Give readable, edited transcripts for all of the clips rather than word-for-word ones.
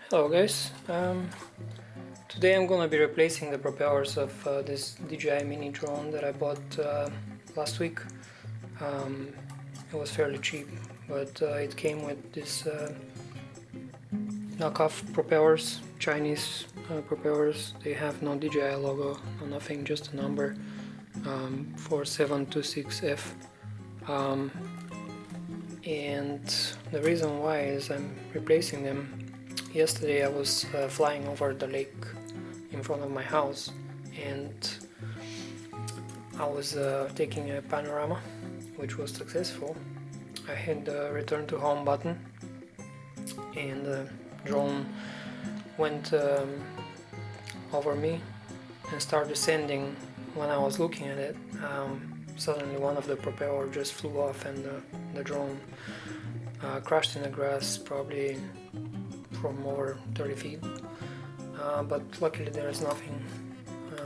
Hello guys, today I'm gonna be replacing the propellers of this DJI mini drone that I bought last week. It was fairly cheap, but it came with this knockoff propellers, Chinese propellers. They have no DJI logo, no nothing, just a number, 4726F. And the reason why is I'm replacing them. Yesterday I was flying over the lake in front of my house, and I was taking a panorama, which was successful. I hit the return to home button and the drone went over me and started descending. When I was looking at it, suddenly one of the propellers just flew off and the drone crashed in the grass, probably from over 30 feet, but luckily there is nothing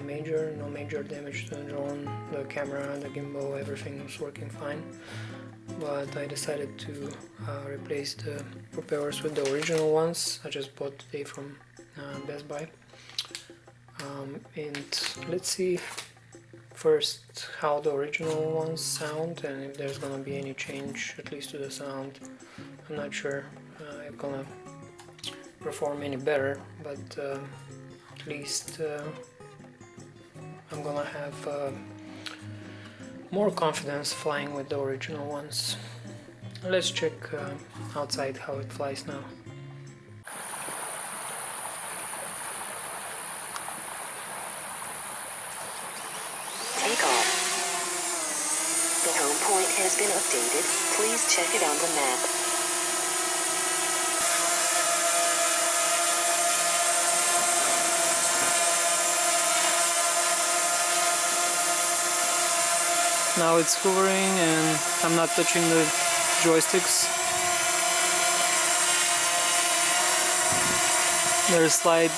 major, no major damage to the drone. The camera, the gimbal, everything was working fine, but I decided to replace the propellers with the original ones I just bought today from Best Buy. And let's see first how the original ones sound and if there's gonna be any change, at least to the sound. I'm not sure it's gonna perform any better, but at least I'm gonna have more confidence flying with the original ones. Let's check outside how it flies now. Take off. The home point has been updated. Please check it on the map. Now it's hovering and I'm not touching the joysticks. There's slight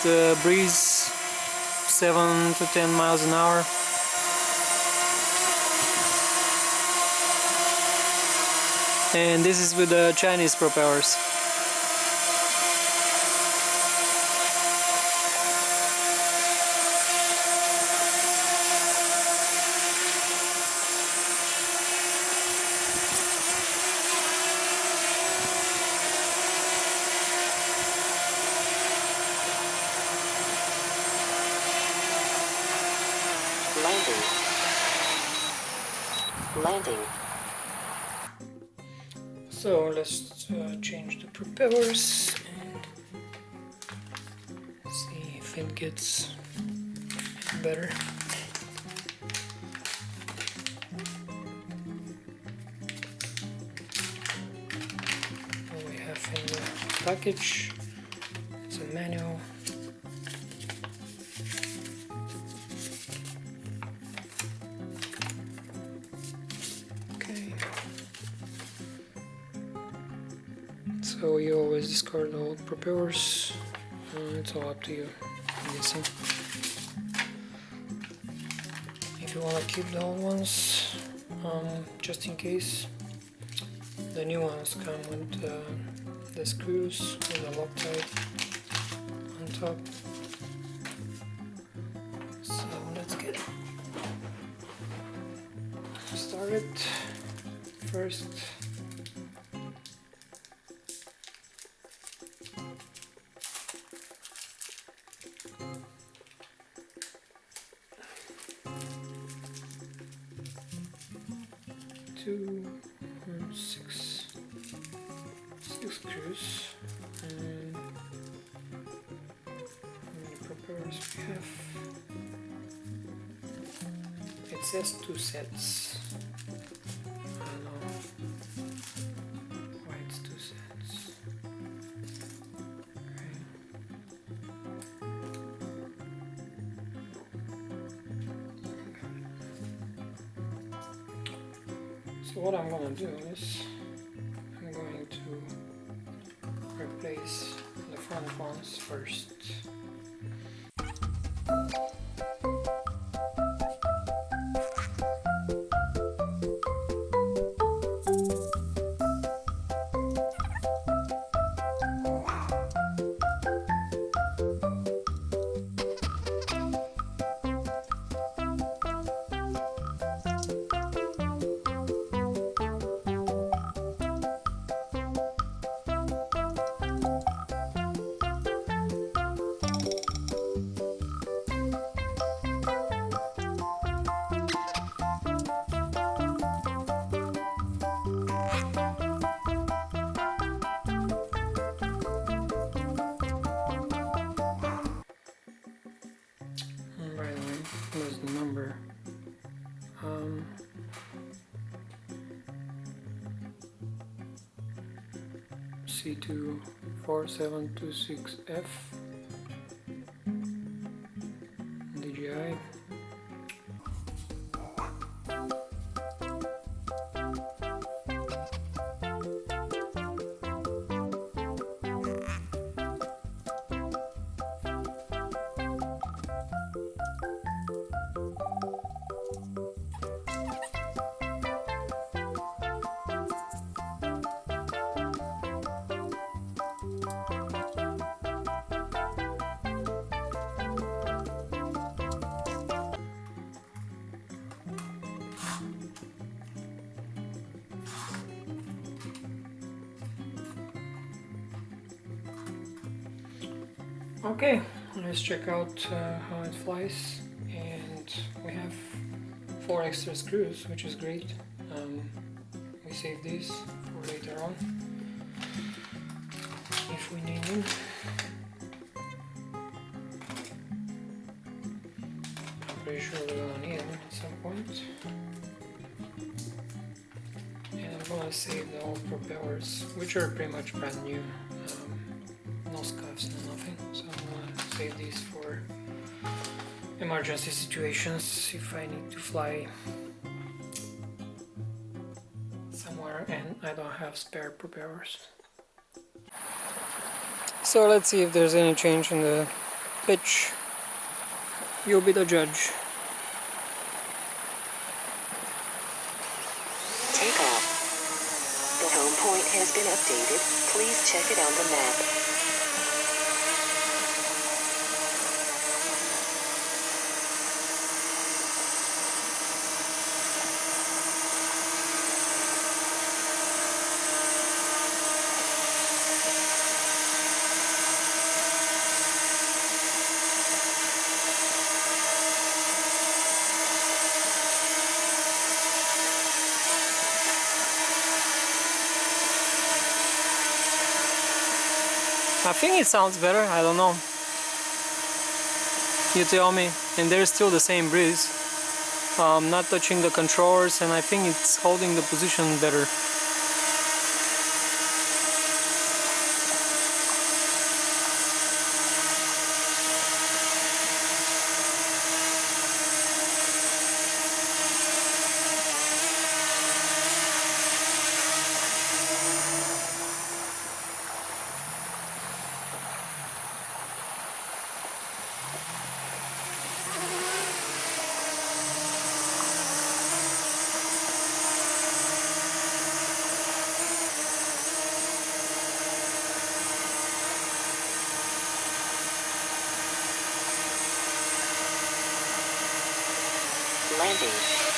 breeze, 7 to 10 miles an hour. And this is with the Chinese propellers. Landing. So let's change the propellers and see if it gets better. What we have in the package, it's a manual. So you always discard the old propellers, it's all up to you, I'm guessing. If you want to keep the old ones, just in case, the new ones come with the screws with the Loctite on top. So let's get started. First, six screws, and how many propellers we have? It says 2 sets. I don't know why it's 2 sets. Okay. So what I'm gonna do is I'm going to replace the front ones first. C24726F DJI. Okay, let's check out how it flies, and we have 4 extra screws, which is great. We save these for later on if we need them. I'm pretty sure we're gonna need them at some point. And I'm gonna save the old propellers, which are pretty much brand new. No scuffs, no nothing, so I'm gonna save these for emergency situations if I need to fly somewhere and I don't have spare propellers. So let's see if there's any change in the pitch. You'll be the judge. Takeoff. The home point has been updated. Please check it on the map. I think it sounds better, I don't know. You tell me. And there's still the same breeze. Not touching the controllers, and I think it's holding the position better. Landing.